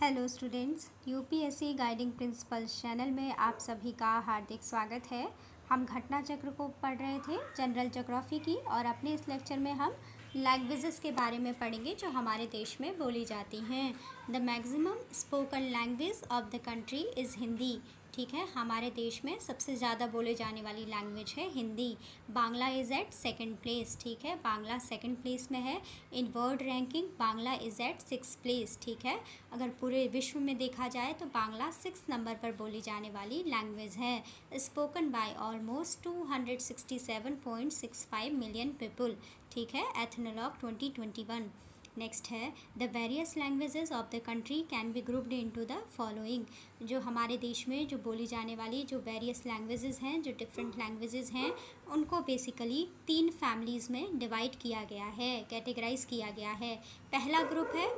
Hello students, UPSC guiding principles channel में आप सभी का हार्दिक स्वागत है। हम घटना चक्र को पढ़ रहे थे जनरल ज्योग्राफी की, और अपने इस लेक्चर में हम लैंग्वेजेस के बारे में पढ़ेंगे जो हमारे देश में बोली जाती हैं। The maximum spoken language of the country is Hindi. ठीक है, हमारे देश में सबसे ज़्यादा बोले जाने वाली लैंग्वेज है Hindi. Bangla is at second place. ठीक है, बांग्ला सेकंड प्लेस में है। In world ranking Bangla is at 6th place. ठीक है, अगर पूरे विश्व में देखा जाए तो बांग्ला 6 नंबर पर बोली जाने वाली लैंग्वेज है। Spoken by almost 267.65 million people. ठीक है, एथनोलॉग 2021। नेक्स्ट है the various languages of the country can be grouped into the following. जो हमारे देश में जो बोली जाने वाली जो वेरियस लैंग्वेजेस हैं, जो डिफरेंट लैंग्वेजेस हैं, उनको बेसिकली 3 फैमिलीज़ में डिवाइड किया गया है, कैटेगराइज किया गया है। पहला ग्रुप है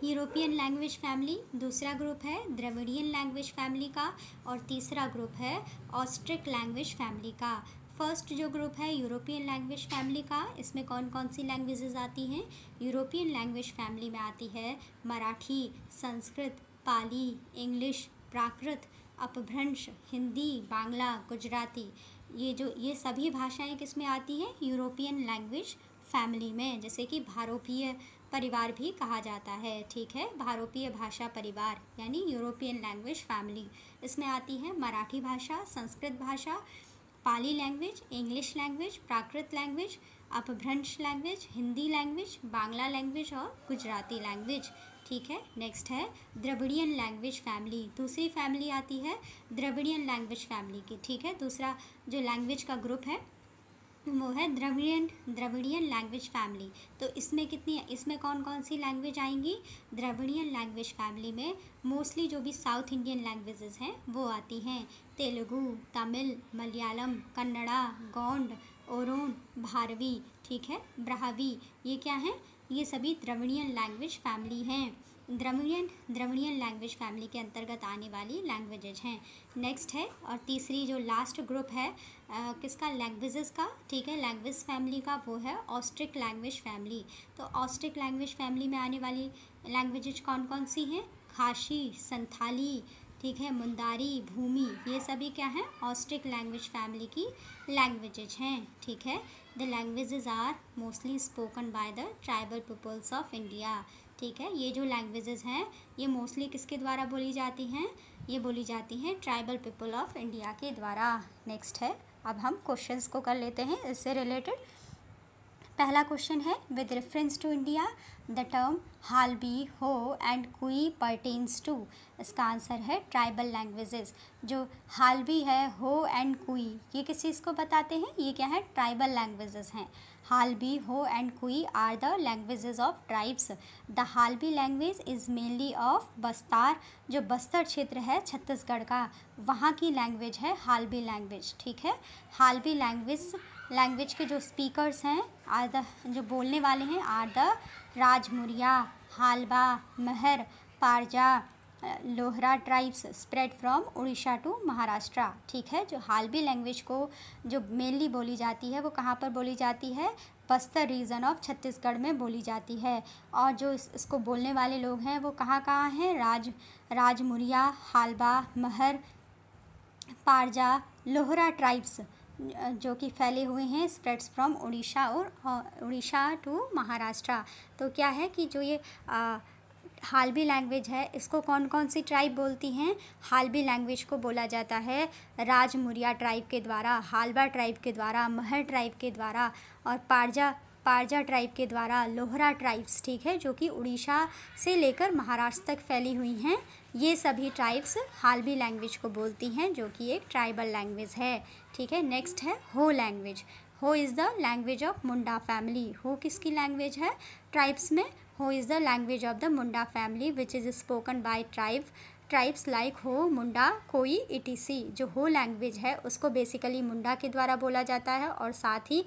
यूरोपियन लैंग्वेज फैमिली, दूसरा ग्रुप है द्रविडियन लैंग्वेज फैमिली का, और तीसरा ग्रुप है ऑस्ट्रिक लैंग्वेज फैमिली का। फर्स्ट जो ग्रुप है यूरोपियन लैंग्वेज फैमिली का, इसमें कौन कौन सी लैंग्वेजेस आती हैं? यूरोपियन लैंग्वेज फैमिली में आती है मराठी, संस्कृत, पाली, इंग्लिश, प्राकृत, अपभ्रंश, हिंदी, बांग्ला, गुजराती। ये सभी भाषाएं किस में आती हैं? यूरोपियन लैंग्वेज फैमिली में, जैसे कि भारोपीय परिवार भी कहा जाता है। ठीक है, भारोपीय भाषा परिवार यानी यूरोपियन लैंग्वेज फैमिली। इसमें आती है मराठी भाषा, संस्कृत भाषा, पाली लैंग्वेज, इंग्लिश लैंग्वेज, प्राकृत लैंग्वेज, अपभ्रंश language, Hindi language, Bangla language और गुजराती लैंग्वेज। ठीक है, नेक्स्ट है द्रविडियन लैंग्वेज फैमिली। दूसरी फैमिली आती है द्रविडियन लैंग्वेज फैमिली की। ठीक है, दूसरा जो लैंग्वेज का ग्रुप है वो है द्रविडियन लैंग्वेज फैमिली। तो इसमें कौन कौन सी लैंग्वेज आएंगी? द्रविडियन लैंग्वेज फैमिली में मोस्टली जो भी साउथ इंडियन लैंग्वेजेस हैं वो आती हैं। तेलुगु, तमिल, मलयालम, कन्नड़ा, गोंड, ओरोन, भारवी, ठीक है, ब्राह्वी, ये क्या हैं? ये सभी द्रविडियन लैंग्वेज फैमिली हैं। द्रविडियन लैंग्वेज फैमिली के अंतर्गत आने वाली लैंग्वेजेज हैं। नेक्स्ट है और तीसरी जो लास्ट ग्रुप है किसका? लैंग्वेजेस का। ठीक है, लैंग्वेज फैमिली का, वो है ऑस्ट्रिक लैंग्वेज फैमिली। तो ऑस्ट्रिक लैंग्वेज फैमिली में आने वाली लैंग्वेजेज कौन कौन सी हैं? खासी, संथाली, ठीक है, मुंदारी, भूमि, ये सभी क्या हैं? ऑस्ट्रिक लैंग्वेज फैमिली की लैंग्वेजेज हैं। ठीक है, the languages are mostly spoken by the tribal peoples of India. ठीक है, ये जो लैंग्वेजेस हैं ये मोस्टली किसके द्वारा बोली जाती हैं? ये बोली जाती हैं ट्राइबल पीपल ऑफ इंडिया के द्वारा। नेक्स्ट है, अब हम क्वेश्चंस को कर लेते हैं इससे रिलेटेड। पहला क्वेश्चन है with reference to India the term Halbi, Ho and Kui pertains to. इसका आंसर है ट्राइबल लैंग्वेजेस। जो हालबी है, हो एंड कुई, ये किस चीज़ को बताते हैं? ये क्या है? ट्राइबल लैंग्वेजेस हैं। हालबी, Ho and Kui are the languages of tribes. The Halbi language is mainly of Bastar. जो बस्तर क्षेत्र है छत्तीसगढ़ का, वहाँ की लैंग्वेज है हालबी लैंग्वेज। ठीक है, हालबी लैंग्वेज के जो स्पीकर्स हैं जो बोलने वाले हैं are the Rajmuria, Halba, Mahar, Parja, Lohra tribes spread from Orissa to Maharashtra. ठीक है, जो हालबी लैंग्वेज को जो मेनली बोली जाती है वो कहाँ पर बोली जाती है? बस्तर रीजन ऑफ छत्तीसगढ़ में बोली जाती है। और जो इसको बोलने वाले लोग हैं वो कहाँ कहाँ हैं? राजमुरिया, हालबा, महर, पारजा, लोहरा ट्राइब्स जो कि फैले हुए हैं spreads from Orissa to Maharashtra. तो क्या है कि जो ये हालबी लैंग्वेज है इसको कौन कौन सी ट्राइब बोलती हैं? हालबी लैंग्वेज को बोला जाता है राजमुरिया ट्राइब के द्वारा, हालबा ट्राइब के द्वारा, महर ट्राइब के द्वारा और पारजा ट्राइब के द्वारा, लोहरा ट्राइब्स, ठीक है, जो कि उड़ीसा से लेकर महाराष्ट्र तक फैली हुई हैं। ये सभी ट्राइब्स हालबी लैंग्वेज को बोलती हैं जो कि एक ट्राइबल लैंग्वेज है। ठीक है, नेक्स्ट है हो लैंग्वेज। हो is the language of Munda family. हो किसकी लैंग्वेज है ट्राइब्स में? हो is the language of the Munda family which is spoken by tribes like हो, मुंडा, कोई, इटीसी। जो हो लैंग्वेज है उसको बेसिकली मुंडा के द्वारा बोला जाता है, और साथ ही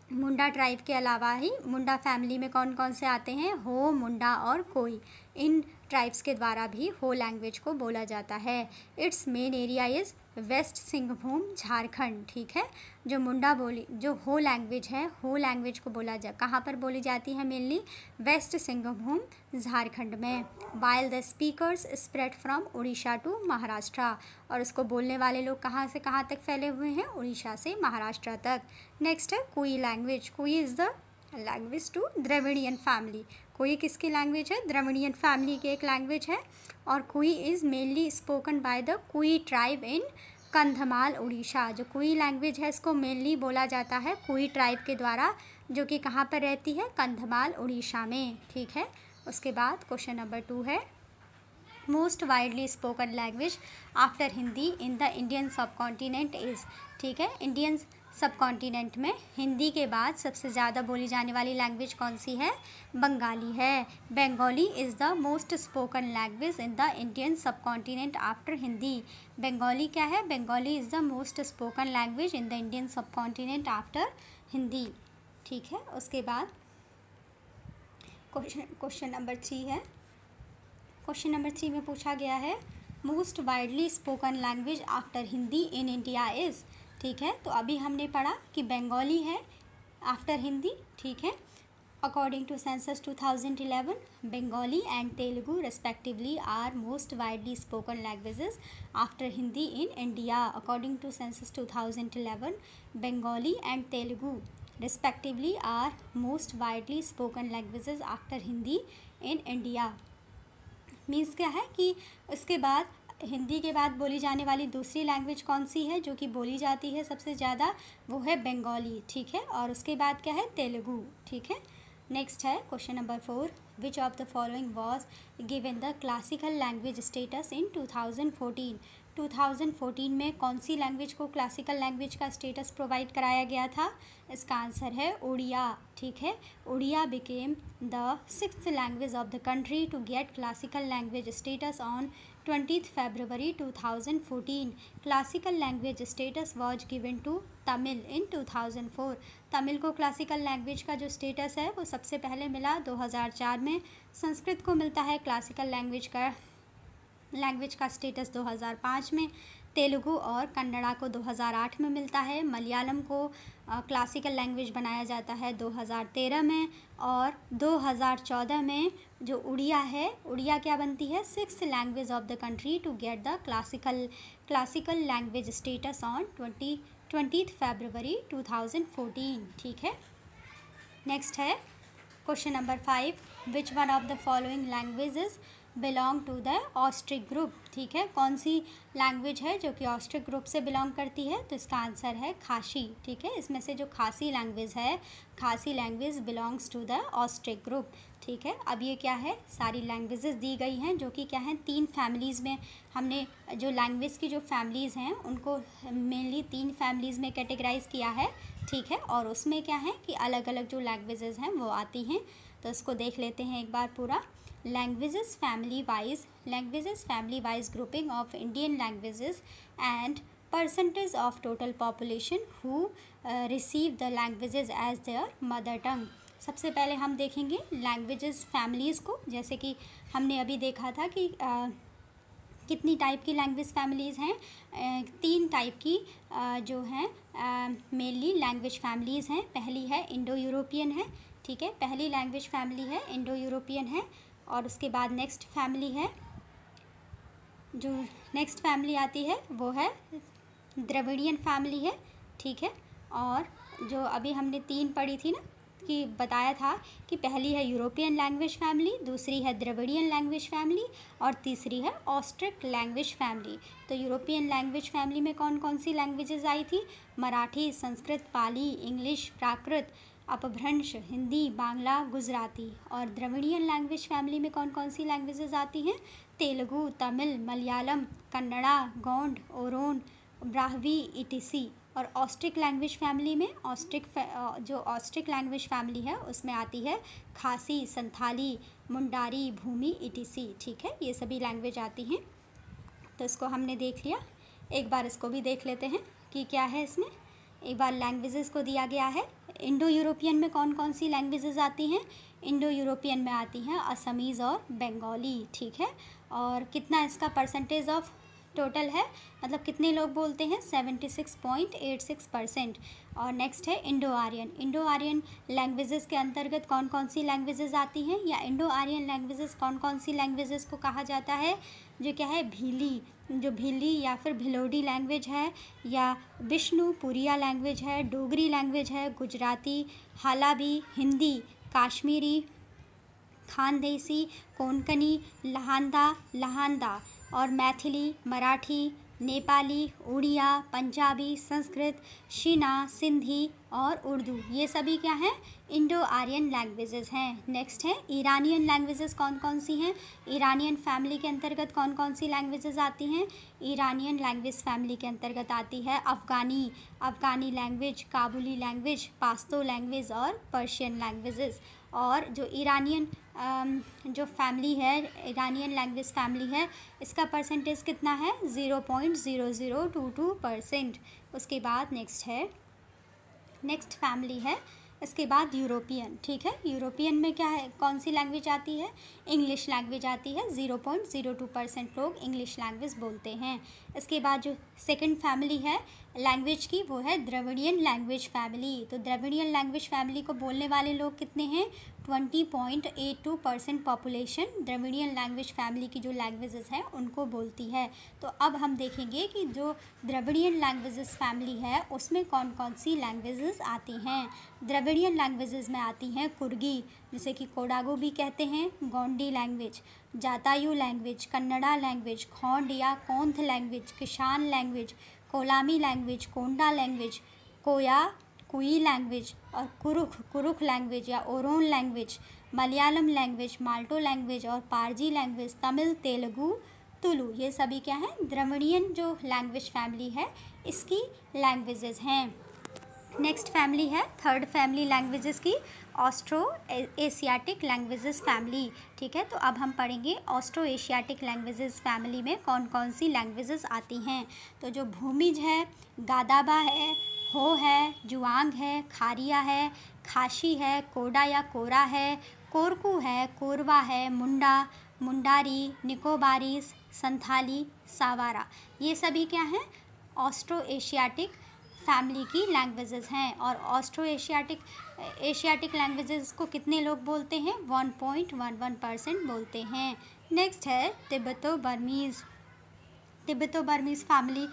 मुंडा ट्राइब के अलावा ही मुंडा फैमिली में कौन कौन से आते हैं? हो, मुंडा और कोई। इन ट्राइब्स के द्वारा भी हो लैंग्वेज को बोला जाता है। Its main area is west Singhbhum Jharkhand, ठीक है। जो मुंडा बोली जो हो लैंग्वेज है, हो लैंग्वेज को कहाँ पर बोली जाती है मेनली? वेस्ट सिंहभूम झारखंड में। While the speakers spread from Orissa to Maharashtra, और उसको बोलने वाले लोग कहाँ से कहाँ तक फैले हुए हैं? उड़ीसा से महाराष्ट्र तक। नेक्स्ट है Kui language. Kui is the language to Dravidian family. Kui किसकी लैंग्वेज है? द्रविड़ियन फैमिली की एक लैंग्वेज है। और कुई is mainly spoken by the कुई ट्राइब इन कंधमाल उड़ीसा। जो कुई लैंग्वेज है इसको मेनली बोला जाता है कुई ट्राइब के द्वारा, जो कि कहाँ पर रहती है? कंधमाल उड़ीसा में, ठीक है। उसके बाद क्वेश्चन नंबर 2 है most widely spoken language after Hindi in the Indian सब कॉन्टिनेंट इज़, ठीक है। इंडियन सब कॉन्टिनेंट में हिंदी के बाद सबसे ज़्यादा बोली जाने वाली लैंग्वेज कौन सी है? बंगाली है। Bengali is the most spoken language in the Indian सब कॉन्टिनेंट आफ्टर हिंदी। बंगाली क्या है? Bengali is the most spoken language in the Indian सब कॉन्टिनेंट आफ्टर हिंदी, ठीक है। उसके बाद क्वेश्चन नंबर 3 है। क्वेश्चन नंबर 3 में पूछा गया है most widely spoken language after Hindi in India is, ठीक है। तो अभी हमने पढ़ा कि बंगाली है आफ्टर हिंदी, ठीक है। According to census 2011 Bengali and Telugu respectively are most widely spoken languages after Hindi in India. According to census 2011 Bengali and Telugu respectively are most widely spoken languages after Hindi in India. Means क्या है कि उसके बाद हिंदी के बाद बोली जाने वाली दूसरी लैंग्वेज कौन सी है जो कि बोली जाती है सबसे ज़्यादा? वो है बंगाली, ठीक है। और उसके बाद क्या है? तेलुगु, ठीक है। नेक्स्ट है question number 4 which of the following was given the classical language status in 2014। 2014 में कौन सी लैंग्वेज को क्लासिकल लैंग्वेज का स्टेटस प्रोवाइड कराया गया था? इसका आंसर है उड़िया, ठीक है। Oriya became the 6th language of the country to get classical language status on 20th February 2014. Classical language status was given to Tamil in 2004। Tamil को क्लासिकल लैंग्वेज का जो स्टेटस है वो सबसे पहले मिला 2004 में। संस्कृत को मिलता है क्लासिकल लैंग्वेज का स्टेटस 2005 में। तेलुगु और कन्नड़ा को 2008 में मिलता है। मलयालम को क्लासिकल लैंग्वेज बनाया जाता है 2013 में। और 2014 में जो उड़िया है, उड़िया क्या बनती है? 6th language of the country to get the classical language status on 20th February 2014, ठीक है। नेक्स्ट है question number 5 which one of the following languages belong to the Austric group, ठीक है। कौन सी लैंग्वेज है जो कि ऑस्ट्रिक ग्रुप से बिलोंग करती है? तो इसका आंसर है खासी, ठीक है। इसमें से जो खासी लैंग्वेज है, Khasi language belongs to the Austric group, ठीक है। अब ये क्या है? सारी लैंग्वेजेस दी गई हैं जो कि क्या हैं? 3 फैमिलीज़ में हमने जो लैंग्वेज की जो फैमिलीज़ हैं उनको मेनली 3 फैमिलीज़ में कैटेगराइज़ किया है, ठीक है। और उसमें क्या है कि अलग अलग जो लैंग्वेजेस हैं वो आती हैं। तो इसको देख लेते हैं एक बार पूरा। Languages family wise grouping of Indian languages and percentage of total population who receive the languages as their mother tongue. सबसे पहले हम देखेंगे लैंग्वेजेस फैमिलीज़ को। जैसे कि हमने अभी देखा था कि कितनी टाइप की लैंग्वेज फैमिलीज़ हैं? 3 टाइप की जो हैं मेनली लैंग्वेज फैमिलीज़ हैं। पहली है इंडो यूरोपियन है, ठीक है। पहली लैंग्वेज फैमिली है इंडो यूरोपियन है। और उसके बाद नेक्स्ट फैमिली आती है वो है द्रविड़ियन फैमिली है, ठीक है। और जो अभी हमने 3 पढ़ी थी ना कि बताया था कि पहली है यूरोपियन लैंग्वेज फैमिली, दूसरी है द्रविड़ियन लैंग्वेज फैमिली और तीसरी है ऑस्ट्रिक लैंग्वेज फैमिली। तो यूरोपियन लैंग्वेज फैमिली में कौन कौन सी लैंग्वेजेस आई थी? मराठी, संस्कृत, पाली, इंग्लिश, प्राकृत, अपभ्रंश, हिंदी, बांग्ला, गुजराती। और द्रविड़ियन लैंग्वेज फैमिली में कौन कौन सी लैंग्वेजेस आती हैं? Telugu, Tamil, Malayalam, Kannada, Gond, Aron, ब्राह्वी, etc. और ऑस्ट्रिक लैंग्वेज फैमिली में जो ऑस्ट्रिक लैंग्वेज फैमिली है उसमें आती है खासी, संथाली, मुंडारी, भूमि, ईटीसी, ठीक है। ये सभी लैंग्वेज आती हैं। तो इसको हमने देख लिया। एक बार इसको भी देख लेते हैं कि क्या है इसमें। एक बार लैंग्वेजेस को दिया गया है। इंडो यूरोपियन में कौन कौन सी लैंग्वेजेस आती हैं? इंडो यूरोपियन में आती हैं असमीज़ और बंगाली, ठीक है। और कितना इसका परसेंटेज ऑफ टोटल है, मतलब कितने लोग बोलते हैं 76.86%। और नेक्स्ट है Indo Aryan. Indo Aryan languages के अंतर्गत कौन कौन सी लैंग्वेजेस आती हैं, या इंडो आर्यन लैंग्वेजेस कौन कौन सी लैंग्वेजेस को कहा जाता है, जो क्या है भीली, जो भीली या फिर भिलोडी लैंग्वेज है, या विष्णुपुरिया लैंग्वेज है, डोगरी लैंग्वेज है, गुजराती, हलाबी, हिंदी, काश्मीरी, खानदेसी, कोंकणी, लहानदा और मैथिली, मराठी, नेपाली, उड़िया, पंजाबी, संस्कृत, शीना, सिंधी और उर्दू, ये सभी क्या हैं इंडो आर्यन लैंग्वेजेस हैं। नेक्स्ट है ईरानियन लैंग्वेजेस कौन कौन सी हैं, ईरानियन फैमिली के अंतर्गत कौन कौन सी लैंग्वेजेस आती हैं, ईरानियन लैंग्वेज फैमिली के अंतर्गत आती है अफ़गानी लैंग्वेज, काबुली लैंग्वेज, पाश्तो लैंग्वेज और पर्शियन लैंग्वेजेस। और जो ईरानियन जो फैमिली है, ईरानियन लैंग्वेज फैमिली है, इसका परसेंटेज कितना है 0.0022%। उसके बाद नेक्स्ट फैमिली है, इसके बाद यूरोपियन। ठीक है, यूरोपियन में क्या है, कौन सी लैंग्वेज आती है, इंग्लिश लैंग्वेज आती है, 0.02% लोग इंग्लिश लैंग्वेज बोलते हैं। इसके बाद जो सेकंड फैमिली है लैंग्वेज की, वो है द्रविडियन लैंग्वेज फैमिली। तो द्रविडियन लैंग्वेज फैमिली को बोलने वाले लोग कितने हैं, 20.82% पॉपुलेशन द्रविडियन लैंग्वेज फैमिली की जो लैंग्वेजेस हैं उनको बोलती है। तो अब हम देखेंगे कि जो द्रविडियन लैंग्वेजेस फैमिली है उसमें कौन कौन सी लैंग्वेजेस आती हैं। द्रविडियन लैंग्वेजेस में आती हैं कुर्गी, जिसे कि कोडागो भी कहते हैं, Gondi language, Jatapu language, Kannada language, Khond या Kondh language, Kisan language, Kolami language, Konda language, Kui language और कुरुख लैंग्वेज या Oraon language, Malayalam language, Malto language और पारजी लैंग्वेज, तमिल, तेलुगु, तुलु, ये सभी क्या हैं द्रविडियन जो लैंग्वेज फैमिली है इसकी लैंग्वेजेस हैं। नेक्स्ट फैमिली है थर्ड फैमिली लैंग्वेजेस की, ऑस्ट्रो एशियाटिक लैंग्वेजेस फैमिली। ठीक है, तो अब हम पढ़ेंगे ऑस्ट्रो एशियाटिक लैंग्वेजेस फैमिली में कौन कौन सी लैंग्वेजेस आती हैं। तो जो भूमिज है, गादाबा है, हो है, जुआंग है, खारिया है, खाशी है, कोडा या कोरा है, कोरकू है, कोरवा है, मुंडारी, निकोबारीज, संथाली, सावारा, ये सभी क्या हैं ऑस्ट्रो एशियाटिक फैमिली की लैंग्वेजेस हैं। और ऑस्ट्रो एशियाटिक लैंग्वेजेस को कितने लोग बोलते हैं, 1.11% बोलते हैं। नेक्स्ट है तिब्बतो बर्मीज़ फैमिली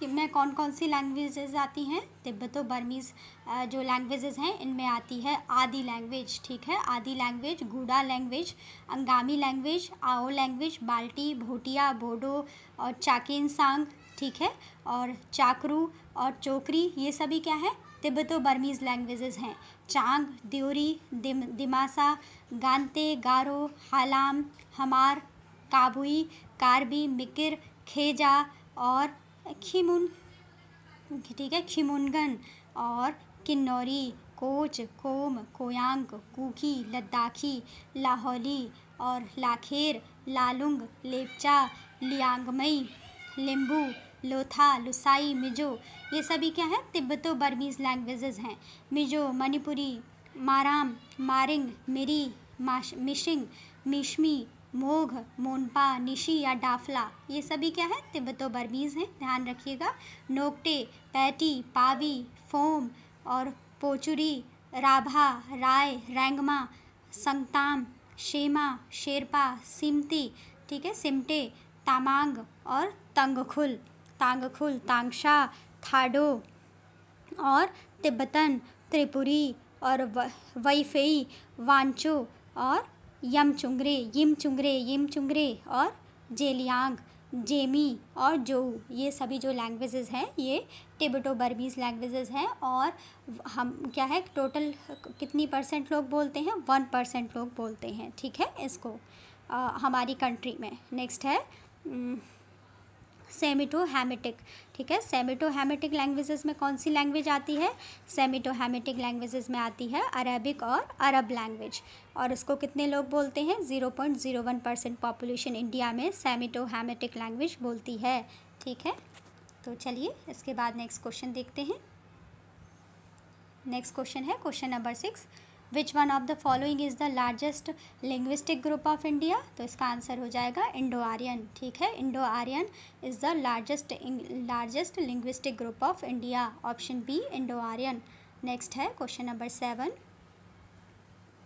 में कौन कौन सी लैंग्वेजेस आती हैं। तिब्बतो बर्मीज़ जो लैंग्वेजेस हैं इनमें आती है आदि लैंग्वेज। ठीक है, आदि language, Gouda language, Angami language, आओ लैंग्वेज, बाल्टी, भोटिया, बोडो और चाकेनसांग। ठीक है, और चाकरू और चोकरी, ये सभी क्या है तिब्बतो बर्मीज़ लैंग्वेजेस हैं। चांग, द्योरी, दिमासा, गांते, गारो, हालाम, हमार, काबुई, कार्बी, मिकिर, खेजा और ठीक है खिमुनगन और किन्नौरी, कोच, कोम, कोयांग, कुकी, लद्दाखी, लाहौली और लाखेर, लालुंग, लेपचा, लियांगमई, लिम्बू, लोथा, लुसाई, मिजो, ये सभी क्या है तिब्बतो बर्मीज़ लैंग्वेजेस हैं। मिजो, मणिपुरी, माराम, मारिंग, मिरी, मिशिंग, मिशमी, मोघ, मोनपा, निशी या डाफला, ये सभी क्या है तिब्बतो बर्मीज़ हैं, ध्यान रखिएगा। नोक्टे, पैटी, पावी, फोम और पोचुरी, राभा, राय, रैंगमा, संगताम, शेमा, शेरपा, सिमती, ठीक है सिमटे, तामांग और तांगखुल, तांगशा, थाडो और तिब्बतन, त्रिपुरी और वैफेई, वांचो और यिमचुंगरे और जेलियांग, जेमी और जोऊ, ये सभी जो लैंग्वेजेस हैं ये तिब्बतो बर्मीज़ लैंग्वेजेस हैं। और हम क्या है टोटल कितनी परसेंट लोग बोलते हैं, 1% लोग बोलते हैं। ठीक है, इसको हमारी कंट्री में। नेक्स्ट है सेमिटो हैमिटिक। ठीक है, सेमिटो हैमिटिक लैंग्वेजेस में कौन सी लैंग्वेज आती है, सेमिटो हैमिटिक लैंग्वेजेस में आती है अरेबिक और अरब लैंग्वेज। और इसको कितने लोग बोलते हैं, 0.01% पॉपुलेशन इंडिया में सेमिटो हैमिटिक लैंग्वेज बोलती है। ठीक है, तो चलिए इसके बाद नेक्स्ट क्वेश्चन देखते हैं। नेक्स्ट क्वेश्चन है question number 6, which one of the following is the largest linguistic group of India? तो इसका आंसर हो जाएगा इंडो आर्यन, ठीक है। Indo Aryan is the largest linguistic group of India, option B Indo Aryan. Next है question number 7।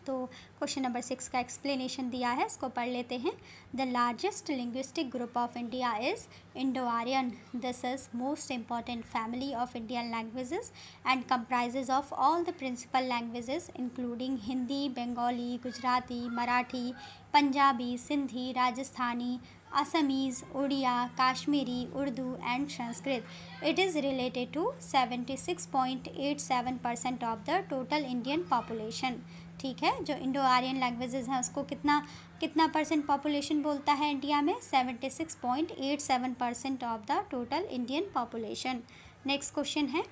तो question number 6 का explanation दिया है, इसको पढ़ लेते हैं। The largest linguistic group of India is Indo Aryan. This is most important family of Indian languages and comprises of all the principal languages including Hindi, Bengali, Gujarati, Marathi, Punjabi, Sindhi, Rajasthani, Assamese, Oriya, Kashmiri, Urdu and Sanskrit. It is related to 76.87% of the total Indian population, ठीक है। जो Indo Aryan languages हैं उसको कितना percent population बोलता है India में? 76.87% of the total Indian population. Next question है,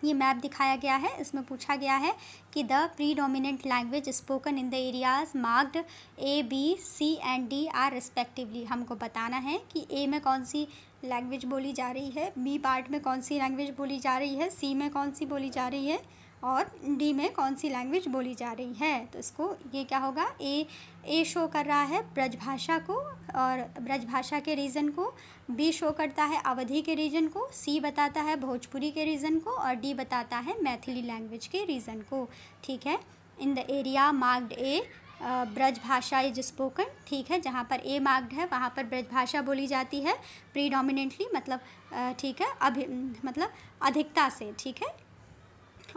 ये मैप दिखाया गया है, इसमें पूछा गया है कि the predominant language spoken in the areas marked A, B, C and D are respectively. हमको बताना है कि A में कौन सी लैंग्वेज बोली जा रही है, B पार्ट में कौन सी लैंग्वेज बोली जा रही है, C में कौन सी बोली जा रही है और D में कौन सी लैंग्वेज बोली जा रही है। तो इसको ये क्या होगा, ए शो कर रहा है ब्रजभाषा को और ब्रजभाषा के रीजन को, B शो करता है अवधी के रीजन को, C बताता है भोजपुरी के रीजन को और D बताता है मैथिली लैंग्वेज के रीजन को, ठीक है। In the area marked A Brajbhasha is spoken, ठीक है। जहाँ पर A मार्क्ड है वहाँ पर ब्रजभाषा बोली जाती है प्रीडोमिनेंटली, मतलब ठीक है, मतलब अधिकता से, ठीक है।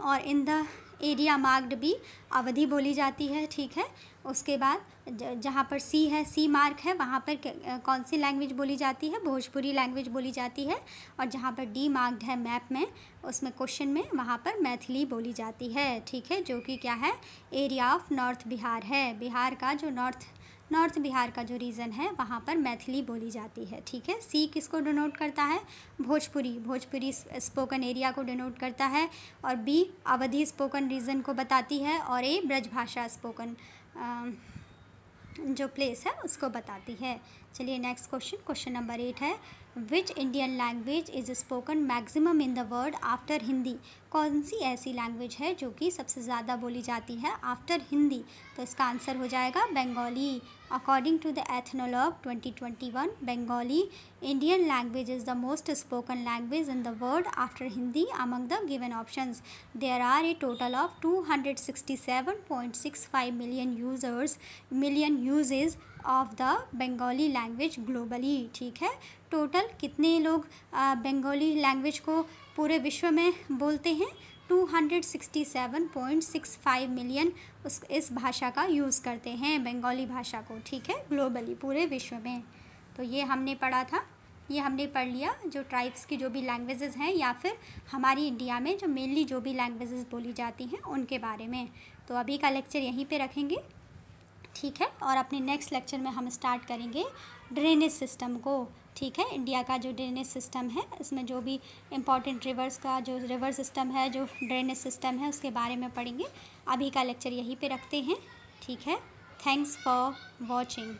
और इन द एरिया मार्क्ड भी अवधी बोली जाती है, ठीक है। उसके बाद जहाँ पर C है, C मार्क है, वहाँ पर कौन सी लैंग्वेज बोली जाती है? भोजपुरी लैंग्वेज बोली जाती है। और जहाँ पर D मार्क्ड है मैप में, उसमें क्वेश्चन में, वहाँ पर मैथिली बोली जाती है, ठीक है। जो कि क्या है, एरिया ऑफ नॉर्थ बिहार है। बिहार का जो नॉर्थ बिहार का जो रीजन है वहाँ पर मैथिली बोली जाती है, ठीक है। C किसको डिनोट करता है? भोजपुरी स्पोकन एरिया को डिनोट करता है। और B अवधी स्पोकन रीजन को बताती है और A ब्रजभाषा स्पोकन जो प्लेस है उसको बताती है। चलिए नेक्स्ट क्वेश्चन नंबर 8 है, which Indian language is spoken maximum in the world after Hindi? कौन सी ऐसी लैंग्वेज है जो कि सबसे ज़्यादा बोली जाती है आफ्टर हिंदी? तो इसका आंसर हो जाएगा Bengali. According to the ethnologue 2021, Bengali Indian language is the most spoken language in the world after Hindi among the given options. There are a total of 267.65 million uses of the Bengali language globally, ठीक है। Total कितने लोग Bengali language को पूरे विश्व में बोलते हैं? 267.65 मिलियन इस भाषा का यूज़ करते हैं, बंगाली भाषा को, ठीक है, ग्लोबली पूरे विश्व में। तो ये हमने पढ़ा था, ये हमने पढ़ लिया जो ट्राइब्स की जो भी लैंग्वेजेस हैं या फिर हमारी इंडिया में जो मेनली जो भी लैंग्वेजेस बोली जाती हैं उनके बारे में। तो अभी का लेक्चर यहीं पे रखेंगे, ठीक है। और अपने नेक्स्ट लेक्चर में हम स्टार्ट करेंगे ड्रेनेज सिस्टम को, ठीक है। इंडिया का जो ड्रेनेज सिस्टम है, इसमें जो भी इम्पॉर्टेंट रिवर्स का जो रिवर सिस्टम है, जो ड्रेनेज सिस्टम है, उसके बारे में पढ़ेंगे। अभी का लेक्चर यहीं पे रखते हैं, ठीक है। Thanks for watching.